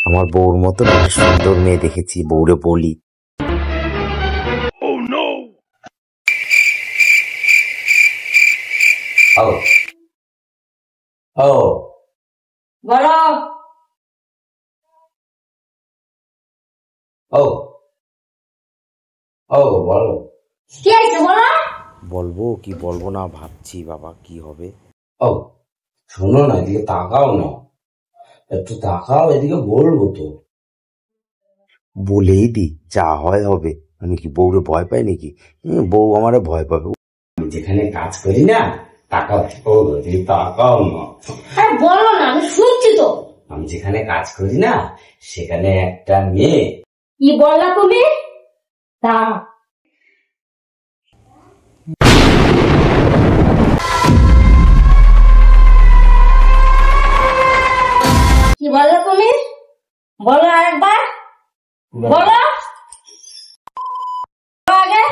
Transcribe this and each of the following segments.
আমার বউর মতো একটা সুন্দর মেয়ে দেখেছি, বউরে বলি। বলো। বলো। কি আছে বলো? বলবো কি বলবো না ভাবছি বাবা, কি হবে। শোনো না, এদিকে তাকাও না, একটু তাকাও এদিকে, বলবো তো। বলেই দি, যা হয় হবে। আমি কি বউরে ভয় পাই নাকি? বউ আমারে ভয় পাবে। আমি যেখানে কাজ করি না, তাকাও এদিকে, তাকাও না। আরে বলো না, আমি শুনছি তো। আমি যেখানে কাজ করি না, সেখানে একটা মেয়ে। কি বললা তুমি? দাঁড়াও। কি বললা তুমি? বলো আরেকবার, বলো আগে।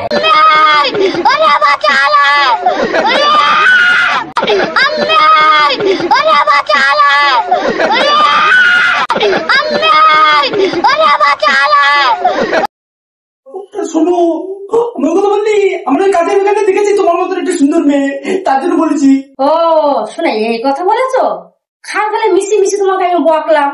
শোনো, আমার কথা বললি, আমরা কাজের এখানে দেখেছি তোমার মতো একটা সুন্দর মেয়ে, তার জন্য বলেছি। ও শোনা, এই কথা বলেছো? খাল খালে মিশি মিশি তোমাকে আমি বকলাম।